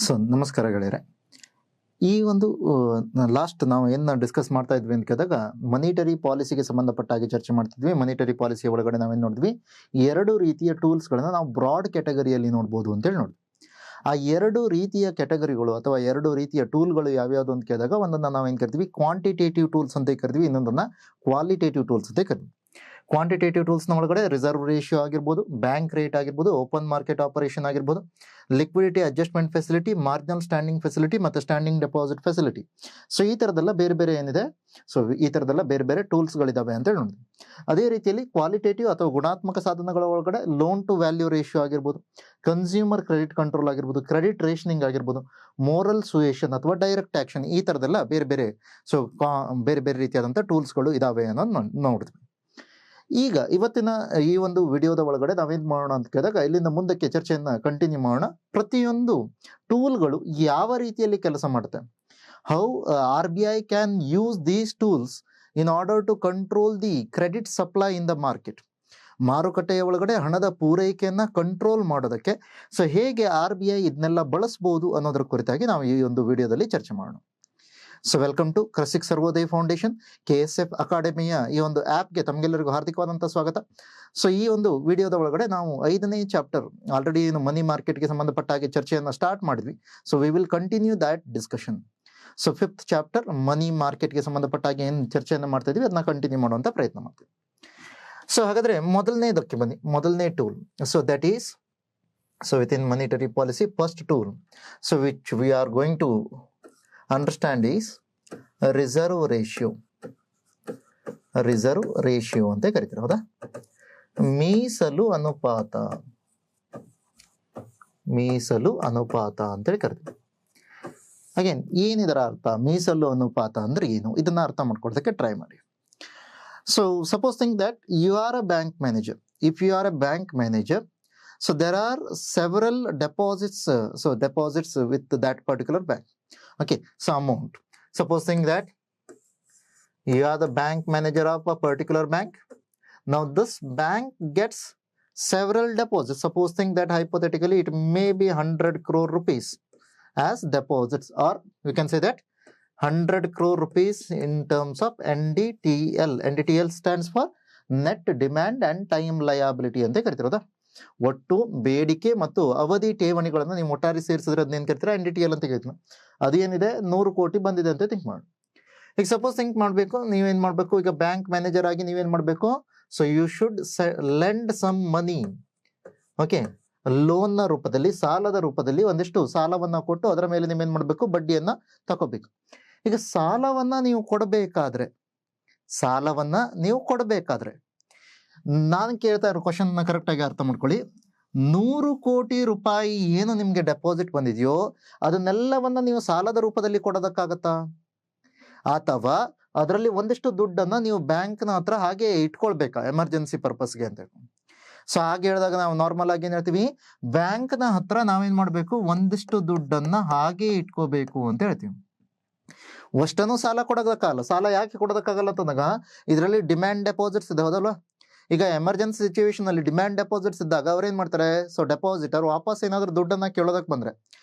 So ನಮಸ್ಕಾರ ಗೆಳೆಯರೆ. ಈ ಒಂದು ಲಾಸ್ಟ್ ನಾವು ಏನು ಡಿಸ್ಕಸ್ ಮಾಡ್ತಾ ಇದ್ವಿ ಅಂತ ಕೇಳಿದಾಗ ಮನಿಟರಿ ಪಾಲಿಸಿಗೆ ಸಂಬಂಧಪಟ್ಟ ಹಾಗೆ ಚರ್ಚೆ ಮಾಡ್ತಿದ್ವಿ. ಮನಿಟರಿ ಪಾಲಿಸಿ ಒಳಗಡೆ ನಾವೇನು ನೋಡಿದ್ವಿ, ಎರಡು ರೀತಿಯ ಟೂಲ್ಸ್ಗಳನ್ನ ನಾವು ಬ್ರಾಡ್ ಕ್ಯಾಟಗರಿಯಲ್ಲಿ ನೋಡ್ಬೋದು ಅಂತೇಳಿ ನೋಡಿದ್ವಿ. ಆ ಎರಡು ರೀತಿಯ ಕ್ಯಾಟಗರಿಗಳು ಅಥವಾ ಎರಡು ರೀತಿಯ ಟೂಲ್ಗಳು ಯಾವ್ಯಾವುದು ಅಂತ ಕೇಳಿದಾಗ ಒಂದನ್ನು ನಾವೇನು ಕರಿತೀವಿ ಕ್ವಾಂಟಿಟೇಟಿವ್ ಟೂಲ್ಸ್ ಅಂತ ಕರಿತೀವಿ, ಇನ್ನೊಂದನ್ನು ಕ್ವಾಲಿಟೇಟಿವ್ ಟೂಲ್ಸ್ ಅಂತ ಕರಿತೀವಿ. ಕ್ವಾಂಟಿಟೇಟಿವ್ ಟೂಲ್ಸ್ನ ಒಳಗಡೆ ರಿಸರ್ವ್ ರೇಷಿಯೋ ಆಗಿರ್ಬೋದು, ಬ್ಯಾಂಕ್ ರೇಟ್ ಆಗಿರ್ಬೋದು, ಓಪನ್ ಮಾರ್ಕೆಟ್ ಆಪರೇಷನ್ ಆಗಿರ್ಬೋದು, liquidity adjustment facility, marginal standing facility ಮತ್ತು ಸ್ಟ್ಯಾಂಡಿಂಗ್ ಡೆಪಾಸಿಟ್ ಫೆಸಿಲಿಟಿ. ಸೊ ಈ ಥರದೆಲ್ಲ ಬೇರೆ ಬೇರೆ ಏನಿದೆ, ಸೊ ಈ ಥರದೆಲ್ಲ ಬೇರೆ ಬೇರೆ ಟೂಲ್ಸ್ಗಳಿದ್ದಾವೆ ಅಂತೇಳಿ ನೋಡಿದ್ವಿ. ಅದೇ ರೀತಿಯಲ್ಲಿ ಕ್ವಾಲಿಟೇಟಿವ್ ಅಥವಾ ಗುಣಾತ್ಮಕ ಸಾಧನಗಳ ಒಳಗಡೆ ಲೋನ್ ಟು ವ್ಯಾಲ್ಯೂ ರೇಷಿಯೋ ಆಗಿರ್ಬೋದು, ಕನ್ಸ್ಯೂಮರ್ ಕ್ರೆಡಿಟ್ ಕಂಟ್ರೋಲ್ ಆಗಿರ್ಬೋದು, ಕ್ರೆಡಿಟ್ ರೇಷನಿಂಗ್ ಆಗಿರ್ಬೋದು, ಮೋರಲ್ ಸುಯೇಷನ್ ಅಥವಾ ಡೈರೆಕ್ಟ್ ಆಕ್ಷನ್, ಈ ಥರದೆಲ್ಲ ಬೇರೆ ಬೇರೆ ಬೇರೆ ಬೇರೆ ರೀತಿಯಾದಂಥ ಟೂಲ್ಸ್ಗಳು ಇದಾವೆ ಅನ್ನೋದು ನೋಡಿದ್ವಿ. ಈಗ ಇವತ್ತಿನ ಈ ಒಂದು ವಿಡಿಯೋದ ಒಳಗಡೆ ನಾವೇನು ಮಾಡೋಣ ಅಂತ ಕೇಳಿದಾಗ ಇಲ್ಲಿಂದ ಮುಂದಕ್ಕೆ ಚರ್ಚೆಯನ್ನು ಕಂಟಿನ್ಯೂ ಮಾಡೋಣ. ಪ್ರತಿಯೊಂದು ಟೂಲ್ಗಳು ಯಾವ ರೀತಿಯಲ್ಲಿ ಕೆಲಸ ಮಾಡುತ್ತೆ, how RBI can use these tools in order to control the credit supply in the market. ಮಾರುಕಟ್ಟೆಯ ಒಳಗಡೆ ಹಣದ ಪೂರೈಕೆಯನ್ನು ಕಂಟ್ರೋಲ್ ಮಾಡೋದಕ್ಕೆ ಸೊ ಹೇಗೆ RBI ಇದನ್ನೆಲ್ಲ ಬಳಸ್ಬೋದು ಅನ್ನೋದರ ಕುರಿತಾಗಿ ನಾವು ಈ ಒಂದು ವಿಡಿಯೋದಲ್ಲಿ ಚರ್ಚೆ ಮಾಡೋಣ. ಸೊ ವೆಲ್ಕಮ್ ಟು ಕ್ರಸಿಕ್ ಸರ್ವೋದಯ ಫೌಂಡೇಶನ್ KSF ಅಕಾಡೆಮಿಯ ಈ ಒಂದು ಆ್ಯಪ್ಗೆ ತಮಗೆಲ್ಲರಿಗೂ ಹಾರ್ದಿಕವಾದಂಥ ಸ್ವಾಗತ. ಸೊ ಈ ಒಂದು ವಿಡಿಯೋದ ಒಳಗಡೆ ನಾವು 5ನೇ ಚಾಪ್ಟರ್ ಆಲ್ರೆಡಿ ಏನು ಮನಿ ಮಾರ್ಕೆಟ್ಗೆ ಸಂಬಂಧಪಟ್ಟ ಹಾಗೆ ಚರ್ಚೆಯನ್ನು ಸ್ಟಾರ್ಟ್ ಮಾಡಿದ್ವಿ. So we will continue that discussion. So 5th chapter money ಮಾರ್ಕೆಟ್ಗೆ ಸಂಬಂಧಪಟ್ಟ ಹಾಗೆ ಏನು ಚರ್ಚೆಯನ್ನು ಮಾಡ್ತಾ ಇದ್ವಿ ಅದನ್ನ ಕಂಟಿನ್ಯೂ ಮಾಡುವಂಥ ಪ್ರಯತ್ನ ಮಾಡ್ತೀವಿ. ಸೊ ಹಾಗಾದರೆ ಮೊದಲನೇದಕ್ಕೆ ಬನ್ನಿ, ಮೊದಲನೇ tool. So that is so with in monetary policy first tool so which we are going to understand is reserve ratio. Reserve ratio ಅಂತ ಕರಿತೀರ, ಹೌದಾ? ಮೀಸಲು ಅನುಪಾತ, ಮೀಸಲು ಅನುಪಾತ ಅಂತೇಳಿ ಕರಿತೀವಿ. ಅಗೇನ್ ಏನಿದರ ಅರ್ಥ, ಮೀಸಲು ಅನುಪಾತ ಅಂದ್ರೆ ಏನು, ಇದನ್ನ ಅರ್ಥ ಮಾಡ್ಕೊಳ್ಳೋದಕ್ಕೆ ಟ್ರೈ ಮಾಡಿ. So suppose think that you are a bank manager. If you are a bank manager, so there are several deposits, so deposits with that particular bank. Okay, so amount. Supposing that you are the bank manager of a particular bank. Now this bank gets several deposits. Supposing that hypothetically it may be 100 crore rupees as deposits, or we can say that 100 crore rupees in terms of NDTL. NDTL stands for net demand and time liability ಅಂತ ಕರಿತಿರೋದಾ. ಒಟ್ಟು ಬೇಡಿಕೆ ಮತ್ತು ಅವಧಿ ಠೇವಣಿಗಳನ್ನು ನೀವು ಒಟ್ಟಾರೆ ಸೇರಿಸಿದ್ರೆ ಅದನ್ನೇನು ಕರಿತೀರಾ, NDTL ಅಂತ ಕೇಳ್ತೀನಿ. ಅದೇನಿದೆ 100 ಕೋಟಿ ಬಂದಿದೆ ಅಂತ ಥಿಂಕ್ ಮಾಡಿ. ಈಗ ಸಪೋಸ್ ಥಿಂಕ್ ಮಾಡಬೇಕು, ನೀವೇನು ಮಾಡಬೇಕು, ಈಗ ಬ್ಯಾಂಕ್ ಮ್ಯಾನೇಜರ್ ಆಗಿ ನೀವೇನು ಮಾಡಬೇಕು, so you should lend some money. Okay, ಲೋನ್ನ ರೂಪದಲ್ಲಿ, ಸಾಲದ ರೂಪದಲ್ಲಿ ಒಂದಿಷ್ಟು ಸಾಲವನ್ನು ಕೊಟ್ಟು ಅದರ ಮೇಲೆ ನೀವೇನು ಮಾಡಬೇಕು, ಬಡ್ಡಿಯನ್ನು ತಗೋಬೇಕು. ಈಗ ಸಾಲವನ್ನು ನೀವು ಕೊಡಬೇಕಾದ್ರೆ ನಾನು ಕೇಳ್ತಾ ಇರೋ ಕ್ವಶನ್ನ ಕರೆಕ್ಟಾಗಿ ಅರ್ಥ ಮಾಡ್ಕೊಳ್ಳಿ. 100 ಕೋಟಿ ರೂಪಾಯಿ ಏನು ನಿಮಗೆ ಡೆಪಾಸಿಟ್ ಬಂದಿದೆಯೋ ಅದನ್ನೆಲ್ಲವನ್ನ ನೀವು ಸಾಲದ ರೂಪದಲ್ಲಿ ಕೊಡೋದಕ್ಕಾಗತ್ತಾ, ಅಥವಾ ಅದರಲ್ಲಿ ಒಂದಿಷ್ಟು ದುಡ್ಡನ್ನು ನೀವು ಬ್ಯಾಂಕ್ನ ಹತ್ರ ಹಾಗೆ ಇಟ್ಕೊಳ್ಬೇಕಾ ಎಮರ್ಜೆನ್ಸಿ ಪರ್ಪಸ್ಗೆ ಅಂತ. ಸೊ ಹಾಗೆ ಹೇಳಿದಾಗ ನಾವು ನಾರ್ಮಲ್ ಆಗಿ ಏನು ಹೇಳ್ತೀವಿ, ಬ್ಯಾಂಕ್ನ ಹತ್ರ ನಾವೇನು ಮಾಡಬೇಕು, ಒಂದಿಷ್ಟು ದುಡ್ಡನ್ನು ಹಾಗೆ ಇಟ್ಕೋಬೇಕು ಅಂತ ಹೇಳ್ತೀವಿ. ಅಷ್ಟನ್ನು ಸಾಲ ಕೊಡೋದಕ್ಕಾಗಲ್ಲ. ಸಾಲ ಯಾಕೆ ಕೊಡೋದಕ್ಕಾಗಲ್ಲ ಅಂತಂದಾಗ ಇದರಲ್ಲಿ ಡಿಮ್ಯಾಂಡ್ ಡೆಪಾಸಿಟ್ಸ್ ಇದೆ, ಹೌದಲ್ವಾ? ಈಗ ಎಮರ್ಜೆನ್ಸಿ ಸಿಚುವೇಶನ್ ಅಲ್ಲಿ ಡಿಮ್ಯಾಂಡ್ ಡೆಪಾಸಿಟ್ಸ್ ಇದ್ದಾಗ ಅವ್ರು ಏನ್ ಮಾಡ್ತಾರೆ, ಸೊ ಡೆಪಾಸಿಟರ್ ವಾಪಸ್ ಏನಾದ್ರು ದುಡ್ಡನ್ನ ಕೇಳೋದಕ್ಕೆ ಬಂದ್ರೆ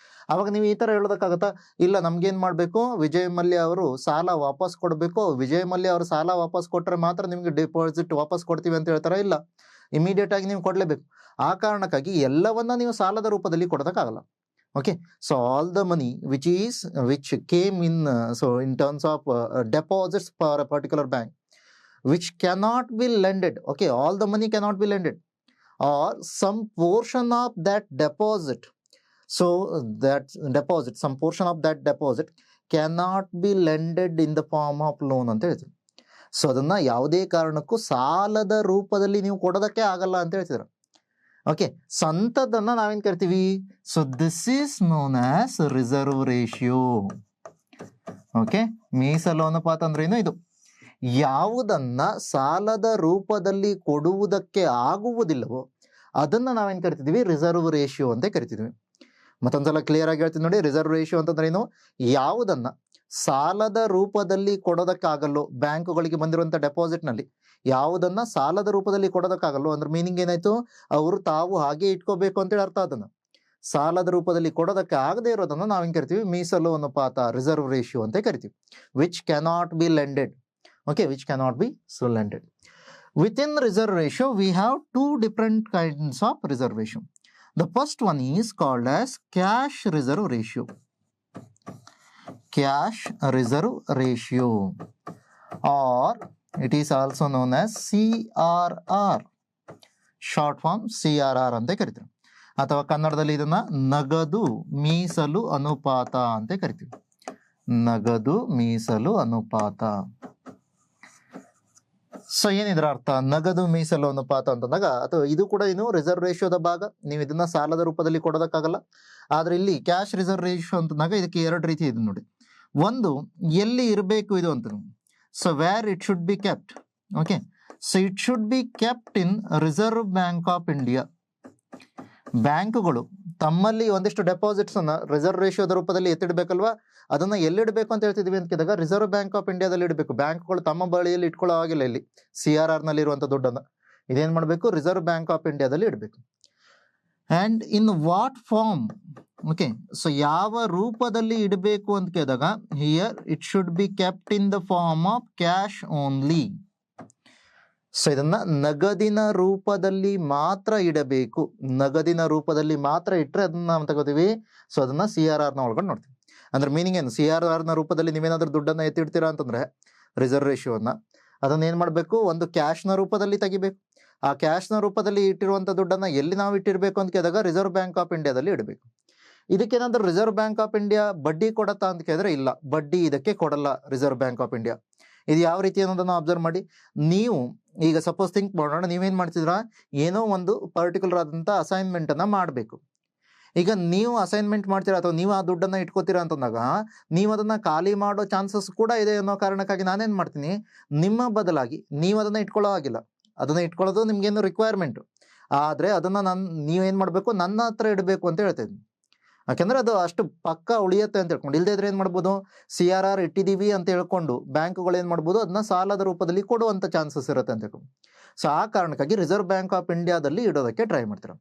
ಅವಾಗ ನೀವು ಈ ತರ ಹೇಳೋದಕ್ಕಾಗತ್ತಾ, ಇಲ್ಲ ನಮ್ಗೇನ್ ಮಾಡ್ಬೇಕು, ವಿಜಯ್ ಮಲ್ಯ ಅವರು ಸಾಲ ವಾಪಸ್ ಕೊಡಬೇಕು, ವಿಜಯ್ ಮಲ್ಯ ಅವರು ಸಾಲ ವಾಪಸ್ ಕೊಟ್ಟರೆ ಮಾತ್ರ ನಿಮ್ಗೆ ಡೆಪಾಸಿಟ್ ವಾಪಸ್ ಕೊಡ್ತೀವಿ ಅಂತ ಹೇಳ್ತಾರೆ. ಇಲ್ಲ, ಇಮಿಡಿಯೇಟ್ ಆಗಿ ನೀವು ಕೊಡ್ಲೇಬೇಕು. ಆ ಕಾರಣಕ್ಕಾಗಿ ಎಲ್ಲವನ್ನ ನೀವು ಸಾಲದ ರೂಪದಲ್ಲಿ ಕೊಡೋದಕ್ಕಾಗಲ್ಲ. Okay, so all the money which came in so in terms of deposits for a particular bank which cannot be lended, okay, all the money cannot be lended, or some portion of that deposit, so that deposit, some portion of that deposit cannot be lended in the form of loan ಅಂತ ಹೇಳ್ತೀವಿ. So ಅದನ್ನ ಯಾವುದೇ ಕಾರಣಕ್ಕೂ ಸಾಲದ ರೂಪದಲ್ಲಿ ನೀವು ಕೊಡೋದಕ್ಕೆ ಆಗಲ್ಲ ಅಂತ ಹೇಳ್ತಿದ್ರು. ಓಕೆ, ಸಂತದನ್ನ ನಾವೇನ್ ಕರಿತೀವಿ, so this is known as reserve ratio. Okay, ಮೀಸಲು ಅನುಪಾತ ಅಂದ್ರೆ ಏನು, ಇದು ಯಾವುದನ್ನ ಸಾಲದ ರೂಪದಲ್ಲಿ ಕೊಡುವುದಕ್ಕೆ ಆಗುವುದಿಲ್ಲವೋ ಅದನ್ನ ನಾವೇನು ಕರಿತಿದ್ವಿ, ರಿಸರ್ವ್ ರೇಷಿಯೋ ಅಂತ ಕರಿತಿದ್ವಿ. ಮತ್ತೊಂದ್ಸಲ ಕ್ಲಿಯರ್ ಆಗಿ ಹೇಳ್ತೀನಿ ನೋಡಿ, ರಿಸರ್ವ್ ರೇಷಿಯೋ ಅಂತಂದ್ರೆ ಏನು, ಯಾವುದನ್ನ ಸಾಲದ ರೂಪದಲ್ಲಿ ಕೊಡೋದಕ್ಕಾಗಲ್ಲೋ, ಬ್ಯಾಂಕುಗಳಿಗೆ ಬಂದಿರುವಂಥ ಡೆಪಾಸಿಟ್ನಲ್ಲಿ ಯಾವುದನ್ನ ಸಾಲದ ರೂಪದಲ್ಲಿ ಕೊಡೋದಕ್ಕಾಗಲ್ಲೋ ಅಂದ್ರೆ ಮೀನಿಂಗ್ ಏನಾಯ್ತು, ಅವರು ತಾವು ಹಾಗೆ ಇಟ್ಕೋಬೇಕು ಅಂತೇಳಿ ಅರ್ಥ ಅದನ್ನ. ಸಾಲದ ರೂಪದಲ್ಲಿ ಕೊಡೋದಕ್ಕೆ ಆಗದೆ ಇರೋದನ್ನು ನಾವೇನು ಕರಿತೀವಿ ಮೀಸಲು ಅನುಪಾತ, ರಿಸರ್ವ್ ರೇಷಿಯೋ ಅಂತ ಕರಿತೀವಿ. Which cannot be lended. Okay, which cannot be so lended. Within reserve ratio we have two different kinds of reserve ratio. The first one is called as cash reserve ratio. Cash reserve ratio, or it is also known as CRR. Short form CRR ಅಂತ ಕರಿತೀವಿ. ಅಥವಾ ಕನ್ನಡದಲ್ಲಿ ಇದನ್ನ ನಗದು ಮೀಸಲು ಅನುಪಾತ ಅಂತ ಕರಿತೀವಿ. ನಗದು ಮೀಸಲು ಅನುಪಾತ. ಸೊ ಏನಿದ್ರ ಅರ್ಥ? ನಗದು ಮೀಸಲು ಅನುಪಾತ ಅಂತಂದಾಗ, ಅಥವಾ ಇದು ಕೂಡ ಏನು ರಿಸರ್ವ್ ರೇಷಿಯೋದ ಭಾಗ. ನೀವು ಇದನ್ನ ಸಾಲದ ರೂಪದಲ್ಲಿ ಕೊಡೋದಕ್ಕಾಗಲ್ಲ. ಆದ್ರೆ ಇಲ್ಲಿ ಕ್ಯಾಶ್ ರಿಸರ್ವ್ ರೇಷಿಯೋ ಅಂತಂದಾಗ ಇದಕ್ಕೆ ಎರಡು ರೀತಿ ಇದೆ ನೋಡಿ. ಒಂದು, ಎಲ್ಲಿ ಇರಬೇಕು ಇದು ಅಂತ. So where it should be kept. Okay, so it should be kept in reserve bank of India. ಬ್ಯಾಂಕುಗಳು ತಮ್ಮಲ್ಲಿ ಒಂದಿಷ್ಟು ಡೆಪಾಸಿಟ್ಸ್ ಅನ್ನ ರಿಸರ್ವ್ ರೇಷಿಯೋದ ರೂಪದಲ್ಲಿ ಎತ್ತಿಡ್ಬೇಕಲ್ವಾ, ಅದನ್ನ ಎಲ್ಲಿಡಬೇಕು ಅಂತ ಹೇಳ್ತಿದ್ವಿ ಅಂತ ಕೇಳಿದಾಗ ರಿಸರ್ವ್ ಬ್ಯಾಂಕ್ ಆಫ್ ಇಂಡಿಯಾದಲ್ಲಿ ಇಡಬೇಕು. ಬ್ಯಾಂಕ್ಗಳು ತಮ್ಮ ಬಳಿಯಲ್ಲಿ ಇಟ್ಕೊಳ್ಳೋ ಆಗಿಲ್ಲ. ಇಲ್ಲಿ CRR ನಲ್ಲಿ ಇರುವಂತ ದುಡ್ಡನ್ನ ಇದೇನ್ ಮಾಡಬೇಕು, ರಿಸರ್ವ್ ಬ್ಯಾಂಕ್ ಆಫ್ ಇಂಡಿಯಾದಲ್ಲಿ ಇಡಬೇಕು. And in what form? Okay, so ಯಾವ ರೂಪದಲ್ಲಿ ಇಡಬೇಕು ಅಂತ ಕೇಳಿದಾಗ here it should be kept in the form of cash only. So ಇದನ್ನ ನಗದಿನ ರೂಪದಲ್ಲಿ ಮಾತ್ರ ಇಡಬೇಕು. ನಗದಿನ ರೂಪದಲ್ಲಿ ಮಾತ್ರ ಇಟ್ಟರೆ ಅದನ್ನ ನಾವು ತಗೋತೀವಿ. ಸೊ ಅದನ್ನ CRR ನ ಒಳಗಡೆ ನೋಡ್ತೀವಿ. ಅಂದ್ರೆ ಮೀನಿಂಗ್ ಏನು? CRR ನ ರೂಪದಲ್ಲಿ ನೀವೇನಾದ್ರೂ ದುಡ್ಡನ್ನ ಎತ್ತಿಡ್ತೀರಾ ಅಂತಂದ್ರೆ ರಿಸರ್ವ್ ರೇಷಿಯೋನ, ಅದನ್ನ ಏನ್ ಮಾಡ್ಬೇಕು, ಒಂದು ಕ್ಯಾಶ್ ನ ರೂಪದಲ್ಲಿ ತೆಗಿಬೇಕು. ಆ ಕ್ಯಾಶ್ ನ ರೂಪದಲ್ಲಿ ಇಟ್ಟಿರುವಂತ ದುಡ್ಡನ್ನ ಎಲ್ಲಿ ನಾವು ಇಟ್ಟಿರ್ಬೇಕು ಅಂತ ಕೇಳಿದಾಗ ರಿಸರ್ವ್ ಬ್ಯಾಂಕ್ ಆಫ್ ಇಂಡಿಯಾದಲ್ಲಿ ಇಡಬೇಕು. ಇದಕ್ಕೇನಾದ್ರೂ ರಿಸರ್ವ್ ಬ್ಯಾಂಕ್ ಆಫ್ ಇಂಡಿಯಾ ಬಡ್ಡಿ ಕೊಡತ್ತಾ ಅಂತ ಕೇಳಿದ್ರೆ ಇಲ್ಲ, ಬಡ್ಡಿ ಇದಕ್ಕೆ ಕೊಡಲ್ಲ ರಿಸರ್ವ್ ಬ್ಯಾಂಕ್ ಆಫ್ ಇಂಡಿಯಾ. ಇದು ಯಾವ ರೀತಿ ಅನ್ನೋದನ್ನ ಅಬ್ಸರ್ವ್ ಮಾಡಿ. ನೀವು ಈಗ ಸಪೋಸ್ ಥಿಂಕ್ ಮಾಡೋಣ, ನೀವೇನ್ ಮಾಡ್ತಿದ್ರ, ಏನೋ ಒಂದು ಪರ್ಟಿಕ್ಯುಲರ್ ಆದಂತ ಅಸೈನ್ಮೆಂಟ್ ಅನ್ನ ಮಾಡಬೇಕು. ಈಗ ನೀವು ಅಸೈನ್ಮೆಂಟ್ ಮಾಡ್ತೀರಾ ಅಥವಾ ನೀವು ಆ ದುಡ್ಡನ್ನ ಇಟ್ಕೋತೀರಾ ಅಂತಂದಾಗ ನೀವು ಅದನ್ನ ಖಾಲಿ ಮಾಡೋ ಚಾನ್ಸಸ್ ಕೂಡ ಇದೆ ಅನ್ನೋ ಕಾರಣಕ್ಕಾಗಿ ನಾನೇನ್ ಮಾಡ್ತೀನಿ, ನಿಮ್ಮ ಬದಲಾಗಿ ನೀವು ಅದನ್ನ ಇಟ್ಕೊಳ್ಳೋ ಆಗಿಲ್ಲ, ಅದನ್ನ ಇಟ್ಕೊಳ್ಳೋದು ನಿಮ್ಗೇನು ರಿಕ್ವೈರ್ಮೆಂಟ್, ಆದ್ರೆ ಅದನ್ನ ನೀವೇನ್ ಮಾಡ್ಬೇಕು, ನನ್ನ ಹತ್ರ ಇಡಬೇಕು ಅಂತ ಹೇಳ್ತಾ ಇದ್ದೀನಿ. ಯಾಕಂದ್ರೆ ಅದು ಅಷ್ಟು ಪಕ್ಕ ಉಳಿಯುತ್ತೆ ಅಂತ ಹೇಳ್ಕೊಂಡು. ಇಲ್ಲದೇ ಇದ್ರೆ ಏನ್ ಮಾಡ್ಬೋದು, CRR ಇಟ್ಟಿದೀವಿ ಅಂತ ಹೇಳ್ಕೊಂಡು ಬ್ಯಾಂಕುಗಳು ಏನ್ ಮಾಡ್ಬೋದು, ಅದನ್ನ ಸಾಲದ ರೂಪದಲ್ಲಿ ಕೊಡುವಂತ ಚಾನ್ಸಸ್ ಇರುತ್ತೆ ಅಂತ ಹೇಳ್ಕೊಂಡು. ಸೊ ಆ ಕಾರಣಕ್ಕಾಗಿ ರಿಸರ್ವ್ ಬ್ಯಾಂಕ್ ಆಫ್ ಇಂಡಿಯಾದಲ್ಲಿ ಇಡೋದಕ್ಕೆ ಟ್ರೈ ಮಾಡ್ತೀರಾ.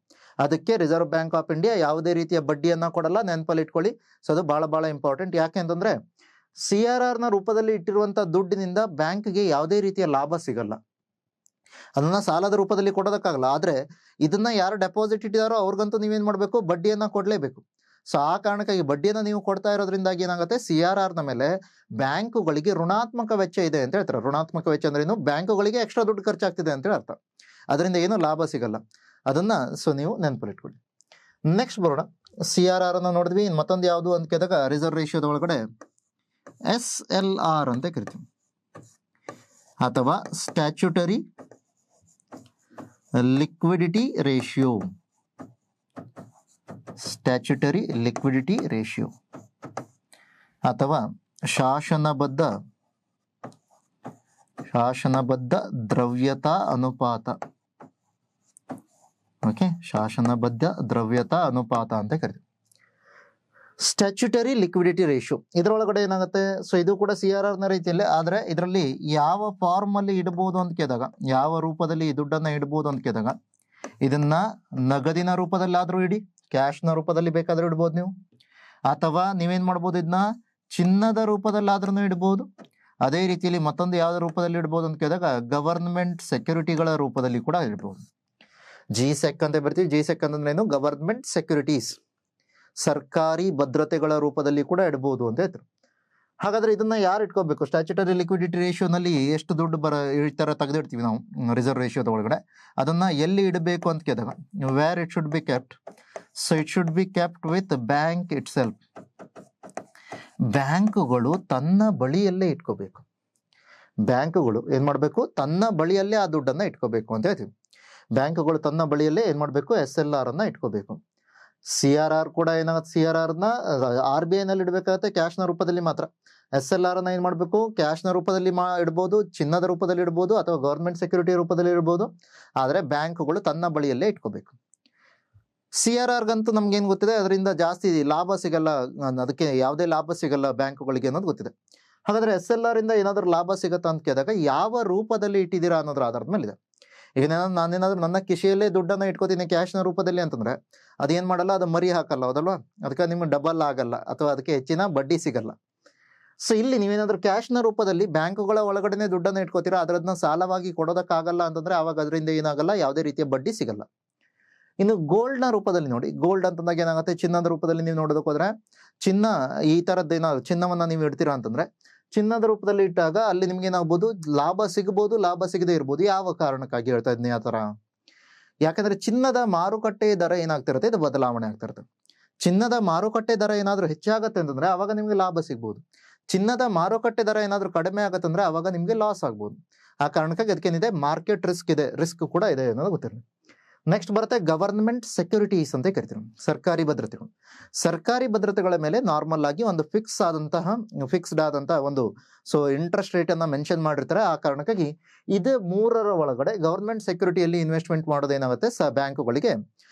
ಅದಕ್ಕೆ ರಿಸರ್ವ್ ಬ್ಯಾಂಕ್ ಆಫ್ ಇಂಡಿಯಾ ಯಾವುದೇ ರೀತಿಯ ಬಡ್ಡಿಯನ್ನ ಕೊಡಲ್ಲ, ನೆನಪಲ್ಲಿ ಇಟ್ಕೊಳ್ಳಿ. ಸೊ ಅದು ಬಹಳ ಇಂಪಾರ್ಟೆಂಟ್. ಯಾಕೆ ಅಂತಂದ್ರೆ CRR ನ ರೂಪದಲ್ಲಿ ಇಟ್ಟಿರುವಂತ ದುಡ್ಡಿನಿಂದ ಬ್ಯಾಂಕ್ಗೆ ಯಾವುದೇ ರೀತಿಯ ಲಾಭ ಸಿಗಲ್ಲ. ಅದನ್ನ ಸಾಲದ ರೂಪದಲ್ಲಿ ಕೊಡೋದಕ್ಕಾಗಲ್ಲ. ಆದ್ರೆ ಇದನ್ನ ಯಾರು ಡೆಪಾಸಿಟ್ ಇಟ್ಟಿದಾರೋ ಅವ್ರಿಗಂತೂ ನೀವೇನ್ ಮಾಡ್ಬೇಕು, ಬಡ್ಡಿಯನ್ನ ಕೊಡ್ಲೇಬೇಕು. ಸೊ ಆ ಕಾರಣಕ್ಕಾಗಿ ಬಡ್ಡಿಯನ್ನ ನೀವು ಕೊಡ್ತಾ ಇರೋದ್ರಿಂದಾಗಿ ಏನಾಗುತ್ತೆ, CRR ನ ಮೇಲೆ ಬ್ಯಾಂಕುಗಳಿಗೆ ಋಣಾತ್ಮಕ ವೆಚ್ಚ ಇದೆ ಅಂತ ಹೇಳ್ತಾರೆ. ಋಣಾತ್ಮಕ ವೆಚ್ಚ ಅಂದ್ರೆ ಏನು, ಬ್ಯಾಂಕುಗಳಿಗೆ ಎಕ್ಸ್ಟ್ರಾ ದುಡ್ಡು ಖರ್ಚಾಗ್ತಿದೆ ಅಂತ ಹೇಳಿ ಅರ್ಥ. ಅದರಿಂದ ಏನು ಲಾಭ ಸಿಗಲ್ಲ. ಅದನ್ನ ಸೊ ನೀವು ನೆನಪಲ್ಲಿಟ್ಕೊಳ್ಳಿ. ನೆಕ್ಸ್ಟ್ ಬರೋಣ, CRR ಅನ್ನ ನೋಡಿದ್ವಿ. ಮತ್ತೊಂದು ಯಾವುದು ಅಂತ ಕೇಳಿದಾಗ ರಿಸರ್ವ್ ರೇಷಿಯೋದ ಒಳಗಡೆ SLR ಅಂತ ಕರಿತೀವಿ, ಅಥವಾ statutory liquidity ratio. Statutory liquidity ratio ಅಥವಾ ಶಾಸನಬದ್ಧ ದ್ರವ್ಯತಾ ಅನುಪಾತ. ಓಕೆ, ಶಾಸನಬದ್ಧ ದ್ರವ್ಯತಾ ಅನುಪಾತ ಅಂತ ಕರಿತೀವಿ. ಸ್ಟ್ಯಾಚ್ಯುಟರಿ ಲಿಕ್ವಿಡಿಟಿ ರೇಷಿಯೋ ಇದರೊಳಗಡೆ ಏನಾಗುತ್ತೆ, ಸೊ ಇದು ಕೂಡ CRR ನ ರೀತಿಯಲ್ಲೇ, ಆದ್ರೆ ಇದರಲ್ಲಿ ಯಾವ ಫಾರ್ಮ್ ಅಲ್ಲಿ ಇಡಬಹುದು ಅಂತ ಕೇಳಿದಾಗ, ಯಾವ ರೂಪದಲ್ಲಿ ಈ ದುಡ್ಡನ್ನ ಇಡಬಹುದು ಅಂತ ಕೇಳಿದಾಗ, ಇದನ್ನ ನಗದಿನ ರೂಪದಲ್ಲಾದ್ರೂ ಇಡಿ, ಕ್ಯಾಶ್ ನ ರೂಪದಲ್ಲಿ ಬೇಕಾದ್ರೂ ಇಡ್ಬೋದು ನೀವು, ಅಥವಾ ನೀವೇನ್ ಮಾಡ್ಬೋದು, ಇದನ್ನ ಚಿನ್ನದ ರೂಪದಲ್ಲಾದ್ರೂ ಇಡ್ಬೋದು. ಅದೇ ರೀತಿಯಲ್ಲಿ ಮತ್ತೊಂದು ಯಾವ ರೂಪದಲ್ಲಿ ಇಡ್ಬೋದು ಅಂತ ಕೇಳಿದಾಗ ಗವರ್ನಮೆಂಟ್ ಸೆಕ್ಯೂರಿಟಿಗಳ ರೂಪದಲ್ಲಿ ಕೂಡ ಇಡ್ಬೋದು. GSEC ಅಂತ ಬರ್ತೀವಿ. GSEC ಅಂತಂದ್ರೆ ಏನು, ಗವರ್ನಮೆಂಟ್ ಸೆಕ್ಯೂರಿಟೀಸ್, ಸರ್ಕಾರಿ ಭದ್ರತೆಗಳ ರೂಪದಲ್ಲಿ ಕೂಡ ಇಡಬಹುದು ಅಂತ ಹೇಳ್ತಾರೆ. ಹಾಗಾದ್ರೆ ಇದನ್ನ ಯಾರು ಇಟ್ಕೋಬೇಕು? ಸ್ಟ್ಯಾಚ್ಯುಟರಿ ಲಿಕ್ವಿಡಿಟಿ ರೇಷಿಯೋನಲ್ಲಿ ಎಷ್ಟು ದುಡ್ಡು ಈ ತರ ತೆಗೆದಿಡ್ತೀವಿ ನಾವು ರಿಸರ್ವ್ ರೇಷಿಯೋದ ಒಳಗಡೆ, ಅದನ್ನ ಎಲ್ಲಿ ಇಡಬೇಕು ಅಂತ ಕೇಳಿದಾಗ where it should be kept. So it should be kept with bank it self. ಬ್ಯಾಂಕುಗಳು ತನ್ನ ಬಳಿಯಲ್ಲೇ ಇಟ್ಕೋಬೇಕು. ಬ್ಯಾಂಕುಗಳು ಏನ್ ಮಾಡ್ಬೇಕು, ತನ್ನ ಬಳಿಯಲ್ಲೇ ಆ ದುಡ್ಡನ್ನ ಇಟ್ಕೋಬೇಕು ಅಂತ ಹೇಳ್ತೀವಿ. ಬ್ಯಾಂಕುಗಳು ತನ್ನ ಬಳಿಯಲ್ಲೇ ಏನ್ ಮಾಡ್ಬೇಕು, SLR ಅನ್ನ ಇಟ್ಕೋಬೇಕು. CRR ಕೂಡ ಏನಾಗುತ್ತೆ, CRR ನ RBI ನಲ್ಲಿ ಇಡಬೇಕಾಗತ್ತೆ ಕ್ಯಾಶ್ ನ ರೂಪದಲ್ಲಿ ಮಾತ್ರ. SLR ಅನ್ನ ಏನ್ ಮಾಡ್ಬೇಕು, ಕ್ಯಾಶ್ ನ ರೂಪದಲ್ಲಿ ಇಡ್ಬೋದು, ಚಿನ್ನದ ರೂಪದಲ್ಲಿ ಇಡ್ಬೋದು, ಅಥವಾ ಗವರ್ಮೆಂಟ್ ಸೆಕ್ಯೂರಿಟಿ ರೂಪದಲ್ಲಿ ಇಡ್ಬೋದು. ಆದ್ರೆ ಬ್ಯಾಂಕುಗಳು ತನ್ನ ಬಳಿಯಲ್ಲೇ ಇಟ್ಕೋಬೇಕು. CRR ಗಂತೂ ನಮ್ಗೆ ಏನ್ ಗೊತ್ತಿದೆ, ಅದರಿಂದ ಜಾಸ್ತಿ ಲಾಭ ಸಿಗಲ್ಲ, ಅದಕ್ಕೆ ಯಾವುದೇ ಲಾಭ ಸಿಗಲ್ಲ ಬ್ಯಾಂಕುಗಳಿಗೆ ಅನ್ನೋದು ಗೊತ್ತಿದೆ. ಹಾಗಾದ್ರೆ SLR ಇಂದ ಏನಾದ್ರೂ ಲಾಭ ಸಿಗತ್ತಾ ಅಂತ ಕೇಳಿದಾಗ ಯಾವ ರೂಪದಲ್ಲಿ ಇಟ್ಟಿದ್ದೀರಾ ಅನ್ನೋದ್ರ ಆಧಾರದ ಮೇಲೆ ಇದೆ. ಈಗ ನಾನೇನಾದ್ರೂ ನನ್ನ ಕಿಶೆಯಲ್ಲೇ ದುಡ್ಡನ್ನು ಇಟ್ಕೋತೀನಿ ಕ್ಯಾಶ್ನ ರೂಪದಲ್ಲಿ ಅಂತಂದ್ರೆ ಅದೇನ್ ಮಾಡಲ್ಲ, ಅದು ಮರಿ ಹಾಕಲ್ಲ, ಹೌದಲ್ವಾ? ಅದಕ್ಕೆ ನಿಮ್ಗೆ ಡಬಲ್ ಆಗಲ್ಲ ಅಥವಾ ಅದಕ್ಕೆ ಹೆಚ್ಚಿನ ಬಡ್ಡಿ ಸಿಗಲ್ಲ. ಸೊ ಇಲ್ಲಿ ನೀವೇನಾದ್ರೂ ಕ್ಯಾಶ್ನ ರೂಪದಲ್ಲಿ ಬ್ಯಾಂಕುಗಳ ಒಳಗಡೆನೆ ದುಡ್ಡನ್ನು ಇಟ್ಕೋತೀರಾ, ಅದನ್ನ ಸಾಲವಾಗಿ ಕೊಡೋದಕ್ಕಾಗಲ್ಲ ಅಂತಂದ್ರೆ ಅವಾಗ ಅದರಿಂದ ಏನಾಗಲ್ಲ, ಯಾವುದೇ ರೀತಿಯ ಬಡ್ಡಿ ಸಿಗಲ್ಲ. ಇನ್ನು ಗೋಲ್ಡ್ನ ರೂಪದಲ್ಲಿ ನೋಡಿ, ಗೋಲ್ಡ್ ಅಂತಂದಾಗ ಏನಾಗುತ್ತೆ, ಚಿನ್ನದ ರೂಪದಲ್ಲಿ ನೀವು ನೋಡೋದಕ್ಕೆ ಹೋದ್ರೆ ಚಿನ್ನ ಈ ತರದ್ದು ಏನಾದ್ರು ಚಿನ್ನವನ್ನ ನೀವು ಇಡ್ತೀರಾ ಅಂತಂದ್ರೆ ಚಿನ್ನದ ರೂಪದಲ್ಲಿ ಇಟ್ಟಾಗ ಅಲ್ಲಿ ನಿಮ್ಗೆ ಏನಾಗ್ಬೋದು, ಲಾಭ ಸಿಗಬಹುದು, ಲಾಭ ಸಿಗದೆ ಇರ್ಬೋದು. ಯಾವ ಕಾರಣಕ್ಕಾಗಿ ಹೇಳ್ತಾ ಇದ್ದೀನಿ ಆ ತರ? ಯಾಕಂದ್ರೆ ಚಿನ್ನದ ಮಾರುಕಟ್ಟೆ ದರ ಏನಾಗ್ತಿರುತ್ತೆ, ಇದು ಬದಲಾವಣೆ ಆಗ್ತಿರುತ್ತೆ. ಚಿನ್ನದ ಮಾರುಕಟ್ಟೆ ದರ ಏನಾದ್ರೂ ಹೆಚ್ಚಾಗತ್ತೆ ಅಂತಂದ್ರೆ ಅವಾಗ ನಿಮ್ಗೆ ಲಾಭ ಸಿಗ್ಬೋದು. ಚಿನ್ನದ ಮಾರುಕಟ್ಟೆ ದರ ಏನಾದ್ರೂ ಕಡಿಮೆ ಆಗತ್ತಂದ್ರೆ ಅವಾಗ ನಿಮ್ಗೆ ಲಾಸ್ ಆಗ್ಬೋದು. ಆ ಕಾರಣಕ್ಕಾಗಿ ಅದಕ್ಕೇನಿದೆ, ಮಾರ್ಕೆಟ್ ರಿಸ್ಕ್ ಕೂಡ ಇದೆ ಅನ್ನೋದು ಗೊತ್ತಿರಲಿ. ನೆಕ್ಸ್ಟ್ ಬರುತ್ತೆ ಗವರ್ನಮೆಂಟ್ ಸೆಕ್ಯೂರಿಟೀಸ್ ಅಂತ ಕರಿತೀವಿ, ಸರ್ಕಾರಿ ಭದ್ರತೆಗಳು. ಸರ್ಕಾರಿ ಭದ್ರತೆಗಳ ಮೇಲೆ ನಾರ್ಮಲ್ ಆಗಿ ಒಂದು ಫಿಕ್ಸ್ಡ್ ಆದಂತಹ ಒಂದು ಇಂಟ್ರೆಸ್ಟ್ ರೇಟ್ ಅನ್ನ ಮೆನ್ಷನ್ ಮಾಡಿರ್ತಾರೆ. ಆ ಕಾರಣಕ್ಕಾಗಿ ಇದು ಮೂರರ ಒಳಗಡೆ ಗವರ್ನಮೆಂಟ್ ಸೆಕ್ಯೂರಿಟಿಯಲ್ಲಿ ಇನ್ವೆಸ್ಟ್ಮೆಂಟ್ ಮಾಡೋದೇನಾಗುತ್ತೆ, ಬ್ಯಾಂಕುಗಳಿಗೆ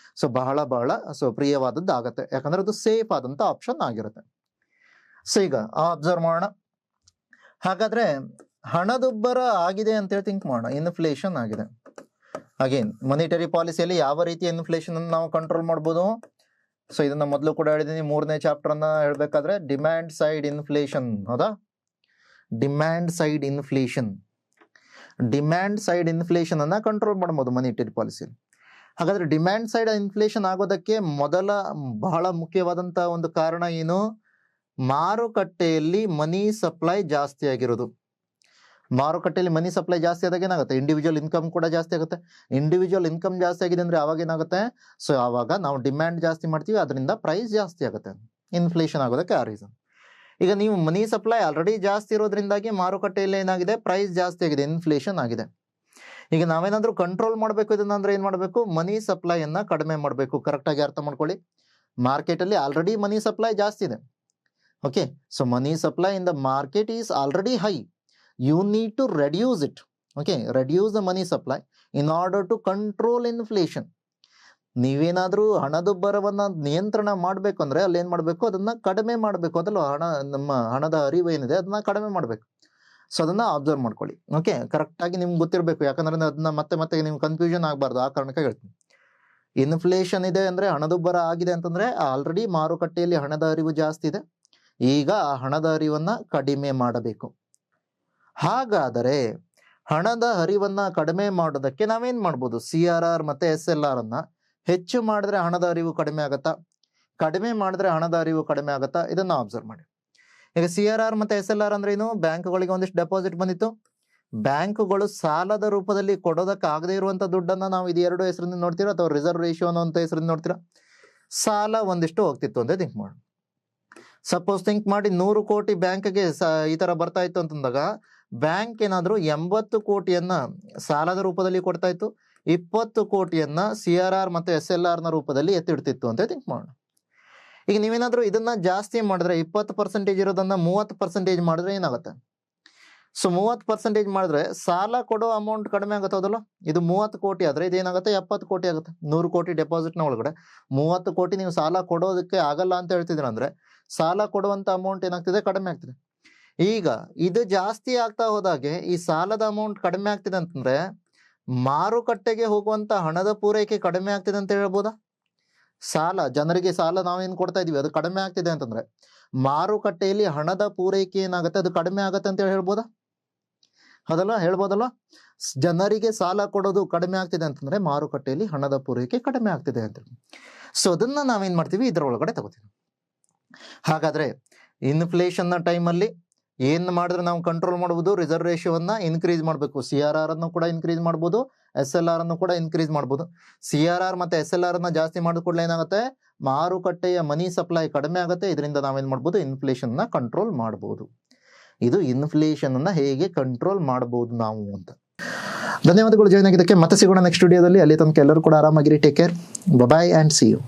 ಬಹಳ ಪ್ರಿಯವಾದದ್ದು ಆಗುತ್ತೆ. ಯಾಕಂದ್ರೆ ಅದು ಸೇಫ್ ಆದಂತ ಆಪ್ಷನ್ ಆಗಿರುತ್ತೆ. ಸೊ ಈಗ ಅಬ್ಸರ್ವ್ ಮಾಡೋಣ. ಹಾಗಾದ್ರೆ ಹಣದುಬ್ಬರ ಆಗಿದೆ ಅಂತೇಳಿ ಥಿಂಕ್ ಮಾಡೋಣ. ಇನ್ಫ್ಲೇಷನ್ ಆಗಿದೆ. ಅಗೇನ್ ಮಾನಿಟರಿ ಪಾಲಿಸಿಯಲ್ಲಿ ಯಾವ ರೀತಿಯ ಇನ್ಫ್ಲೇಷನ್ ಅನ್ನು ನಾವು ಕಂಟ್ರೋಲ್ ಮಾಡ್ಬೋದು? ಸೊ ಇದನ್ನ ಮೊದಲು ಕೂಡ ಹೇಳಿದೀನಿ, 3ನೇ ಚಾಪ್ಟರ್ ಅನ್ನ ಹೇಳ್ಬೇಕಾದ್ರೆ ಡಿಮ್ಯಾಂಡ್ ಸೈಡ್ ಇನ್ಫ್ಲೇಷನ್, ಹೌದಾ? ಡಿಮ್ಯಾಂಡ್ ಸೈಡ್ ಇನ್ಫ್ಲೇಷನ್ ಅನ್ನ ಕಂಟ್ರೋಲ್ ಮಾಡ್ಬೋದು ಮಾನಿಟರಿ ಪಾಲಿಸಿಯಲ್ಲಿ. ಹಾಗಾದ್ರೆ ಡಿಮ್ಯಾಂಡ್ ಸೈಡ್ ಇನ್ಫ್ಲೇಷನ್ ಆಗೋದಕ್ಕೆ ಬಹಳ ಮುಖ್ಯವಾದಂತ ಒಂದು ಕಾರಣ ಏನು? ಮಾರುಕಟ್ಟೆಯಲ್ಲಿ ಮನಿ ಸಪ್ಲೈ ಜಾಸ್ತಿ ಆಗಿರೋದು. ಮಾರುಕಟ್ಟೆಯಲ್ಲಿ ಮನಿ ಸಪ್ಲೈ ಜಾಸ್ತಿ ಆದಾಗ ಏನಾಗುತ್ತೆ, ಇಂಡಿವಿಜುವಲ್ ಇನ್ಕಮ್ ಕೂಡ ಜಾಸ್ತಿ ಆಗುತ್ತೆ. ಇಂಡಿವಿಜುವಲ್ ಇನ್ಕಮ್ ಜಾಸ್ತಿ ಆಗಿದೆ ಅಂದ್ರೆ ಅವಾಗ ಏನಾಗುತ್ತೆ, ಆವಾಗ ನಾವು ಡಿಮ್ಯಾಂಡ್ ಜಾಸ್ತಿ ಮಾಡ್ತೀವಿ, ಅದರಿಂದ ಪ್ರೈಸ್ ಜಾಸ್ತಿ ಆಗುತ್ತೆ. ಇನ್ಫ್ಲೇಷನ್ ಆಗೋದಕ್ಕೆ ಆ ರೀಸನ್. ಈಗ ನೀವು ಮನಿ ಸಪ್ಲೈ ಆಲ್ರೆಡಿ ಜಾಸ್ತಿ ಇರೋದ್ರಿಂದಾಗಿ ಮಾರುಕಟ್ಟೆಯಲ್ಲಿ ಏನಾಗಿದೆ, ಪ್ರೈಸ್ ಜಾಸ್ತಿ ಆಗಿದೆ, ಇನ್ಫ್ಲೇಷನ್ ಆಗಿದೆ. ಈಗ ನಾವೇನಾದ್ರೂ ಕಂಟ್ರೋಲ್ ಮಾಡಬೇಕು ಇದನ್ನ ಅಂದ್ರೆ ಏನ್ ಮಾಡಬೇಕು, ಮನಿ ಸಪ್ಲೈ ಅನ್ನ ಕಡಿಮೆ ಮಾಡಬೇಕು. ಕರೆಕ್ಟ್ ಆಗಿ ಅರ್ಥ ಮಾಡ್ಕೊಳ್ಳಿ. ಮಾರ್ಕೆಟ್ ಅಲ್ಲಿ ಆಲ್ರೆಡಿ ಮನಿ ಸಪ್ಲೈ ಜಾಸ್ತಿ ಇದೆ. Okay, so money supply in the market is already high. You need to reduce it. Okay, reduce the money supply in order to control inflation. ನೀವೇನಾದ್ರೂ ಹಣದುಬ್ಬರವನ್ನ ನಿಯಂತ್ರಣ ಮಾಡ್ಬೇಕು ಅಂದ್ರೆ ಅಲ್ಲಿ ಏನ್ ಮಾಡ್ಬೇಕು, ಅದನ್ನ ಕಡಿಮೆ ಮಾಡ್ಬೇಕು. ಅದಲ್ಲ ನಮ್ಮ ಹಣದ ಅರಿವು ಏನಿದೆ ಅದನ್ನ ಕಡಿಮೆ ಮಾಡ್ಬೇಕು. ಸೊ ಅದನ್ನ ಅಬ್ಸರ್ವ್ ಮಾಡ್ಕೊಳ್ಳಿ. ಓಕೆ, ಕರೆಕ್ಟ್ ಆಗಿ ನಿಮ್ಗೆ ಗೊತ್ತಿರ್ಬೇಕು. ಯಾಕಂದ್ರೆ ಅದನ್ನ ಮತ್ತೆ ನಿಮ್ಗೆ ಕನ್ಫ್ಯೂಷನ್ ಆಗ್ಬಾರ್ದು. ಆ ಕಾರಣಕ್ಕೆ ಹೇಳ್ತೀನಿ. ಇನ್ಫ್ಲೇಷನ್ ಇದೆ ಅಂದ್ರೆ, ಹಣದುಬ್ಬರ ಆಗಿದೆ ಅಂತಂದ್ರೆ ಆಲ್ರೆಡಿ ಮಾರುಕಟ್ಟೆಯಲ್ಲಿ ಹಣದ ಅರಿವು ಜಾಸ್ತಿ ಇದೆ. ಈಗ ಆ ಹಣದ ಅರಿವನ್ನ ಕಡಿಮೆ ಮಾಡಬೇಕು. ಹಾಗಾದರೆ ಹಣದ ಹರಿವನ್ನ ಕಡಿಮೆ ಮಾಡೋದಕ್ಕೆ ನಾವೇನ್ ಮಾಡ್ಬೋದು? CRR ಮತ್ತೆ SLR ಅನ್ನ ಹೆಚ್ಚು ಮಾಡಿದ್ರೆ ಹಣದ ಅರಿವು ಕಡಿಮೆ ಆಗತ್ತಾ, ಕಡಿಮೆ ಮಾಡಿದ್ರೆ ಹಣದ ಅರಿವು ಕಡಿಮೆ ಆಗತ್ತಾ? ಇದನ್ನ ಅಬ್ಸರ್ವ್ ಮಾಡಿ. ಈಗ CRR ಮತ್ತೆ SLR ಅಂದ್ರೆ ಏನು? ಬ್ಯಾಂಕ್ಗಳಿಗೆ ಒಂದಿಷ್ಟು ಡೆಪಾಸಿಟ್ ಬಂದಿತ್ತು. ಬ್ಯಾಂಕುಗಳು ಸಾಲದ ರೂಪದಲ್ಲಿ ಕೊಡೋದಕ್ಕೆ ಆಗದೆ ಇರುವಂತ ದುಡ್ಡನ್ನ ನಾವು ಇದು ಎರಡು ಹೆಸರಿಂದ ನೋಡ್ತೀರಾ, ಅಥವಾ ರಿಸರ್ವ್ ರೇಷಿಯೋ ಅನ್ನೋ ಹೆಸರಿಂದ ನೋಡ್ತೀರಾ. ಸಾಲ ಒಂದಿಷ್ಟು ಹೋಗ್ತಿತ್ತು ಅಂತ ಥಿಂಕ್ ಮಾಡಿ. ಸಪೋಸ್ ಥಿಂಕ್ ಮಾಡಿ 100 ಕೋಟಿ ಬ್ಯಾಂಕ್ಗೆ ಈ ತರ ಬರ್ತಾ ಇತ್ತು ಅಂತಂದಾಗ ಬ್ಯಾಂಕ್ ಏನಾದ್ರು 80 ಕೋಟಿಯನ್ನ ಸಾಲದ ರೂಪದಲ್ಲಿ ಕೊಡ್ತಾ ಇತ್ತು, 20 ಕೋಟಿಯನ್ನ CRR ಮತ್ತೆ SLR ನ ರೂಪದಲ್ಲಿ ಎತ್ತಿಡ್ತಿತ್ತು ಅಂತ ಥಿಂಕ್ ಮಾಡೋಣ. ಈಗ ನೀವೇನಾದ್ರೂ ಇದನ್ನ ಜಾಸ್ತಿ ಮಾಡಿದ್ರೆ 20% ಇರೋದನ್ನ 30% ಮಾಡಿದ್ರೆ ಏನಾಗುತ್ತೆ? ಸೊ 30% ಮಾಡಿದ್ರೆ ಸಾಲ ಕೊಡೋ ಅಮೌಂಟ್ ಕಡಿಮೆ ಆಗುತ್ತೆ, ಹೌದಲ್ಲ? ಇದು 30 ಕೋಟಿ ಆದ್ರೆ ಇದೇನಾಗುತ್ತೆ, 70 ಕೋಟಿ ಆಗುತ್ತೆ. 100 ಕೋಟಿ ಡೆಪಾಸಿಟ್ ನ ಒಳಗಡೆ 30 ಕೋಟಿ ನೀವು ಸಾಲ ಕೊಡೋದಕ್ಕೆ ಆಗಲ್ಲ ಅಂತ ಹೇಳ್ತಿದ್ರ ಅಂದ್ರೆ ಸಾಲ ಕೊಡುವಂತ ಅಮೌಂಟ್ ಏನಾಗ್ತಿದೆ, ಕಡಿಮೆ ಆಗ್ತಿದೆ. ಈಗ ಇದು ಜಾಸ್ತಿ ಆಗ್ತಾ ಹೋದಾಗೆ ಈ ಸಾಲದ ಅಮೌಂಟ್ ಕಡಿಮೆ ಆಗ್ತಿದೆ ಅಂತಂದ್ರೆ ಮಾರುಕಟ್ಟೆಗೆ ಹೋಗುವಂತ ಹಣದ ಪೂರೈಕೆ ಕಡಿಮೆ ಆಗ್ತಿದೆ ಅಂತ ಹೇಳ್ಬೋದಾ? ಜನರಿಗೆ ಸಾಲ ನಾವೇನ್ ಕೊಡ್ತಾ ಇದೀವಿ ಅದು ಕಡಿಮೆ ಆಗ್ತಿದೆ ಅಂತಂದ್ರೆ ಮಾರುಕಟ್ಟೆಯಲ್ಲಿ ಹಣದ ಪೂರೈಕೆ ಏನಾಗುತ್ತೆ, ಅದು ಕಡಿಮೆ ಆಗತ್ತೆ ಅಂತ ಹೇಳ್ಬೋದಾ? ಅದಲ್ಲ, ಹೇಳ್ಬೋದಲ್ವಾ? ಜನರಿಗೆ ಸಾಲ ಕೊಡೋದು ಕಡಿಮೆ ಆಗ್ತಿದೆ ಅಂತಂದ್ರೆ ಮಾರುಕಟ್ಟೆಯಲ್ಲಿ ಹಣದ ಪೂರೈಕೆ ಕಡಿಮೆ ಆಗ್ತಿದೆ ಅಂತ. ಸೊ ಅದನ್ನ ನಾವೇನ್ ಮಾಡ್ತೀವಿ, ಇದರ ಒಳಗಡೆ ತಗೋತೀವಿ. ಹಾಗಾದ್ರೆ ಇನ್ಫ್ಲೇಷನ್ ನ ಟೈಮಲ್ಲಿ ಏನ್ ಮಾಡಿದ್ರೆ ನಾವು ಕಂಟ್ರೋಲ್ ಮಾಡಬಹುದು? ರಿಸರ್ವ್ ರೇಷಿಯೋವನ್ನ ಇನ್ಕ್ರೀಸ್ ಮಾಡಬೇಕು. CRR ಅನ್ನು ಕೂಡ ಇನ್ಕ್ರೀಸ್ ಮಾಡಬಹುದು, SLR ಅನ್ನು ಕೂಡ ಇನ್ಕ್ರೀಸ್ ಮಾಡಬಹುದು. CRR ಮತ್ತೆ SLR ಅನ್ನ ಜಾಸ್ತಿ ಮಾಡಿದ ಕೂಡಲೇ ಏನಾಗುತ್ತೆ, ಮಾರುಕಟ್ಟೆಯ ಮನಿ ಸಪ್ಲೈ ಕಡಿಮೆ ಆಗುತ್ತೆ. ಇದರಿಂದ ನಾವೇನ್ ಮಾಡ್ಬೋದು, ಇನ್ಫ್ಲೇಷನ್ ನ ಕಂಟ್ರೋಲ್ ಮಾಡಬಹುದು. ಇದು ಇನ್ಫ್ಲೇಷನ್ ಅನ್ನ ಹೇಗೆ ಕಂಟ್ರೋಲ್ ಮಾಡಬಹುದು ನಾವು ಅಂತ. ಧನ್ಯವಾದಗಳು ಜಾಯ್ನ್ ಆಗಿದ್ದಕ್ಕೆ. ಮತ್ತೆ ಸಿಗೋಣ ನೆಕ್ಸ್ಟ್ ವಿಡಿಯೋದಲ್ಲಿ. ಅಲ್ಲಿ ತನಕ ಎಲ್ಲರೂ ಕೂಡ ಆರಾಮಾಗಿರಿ. Take care. Bye and see you.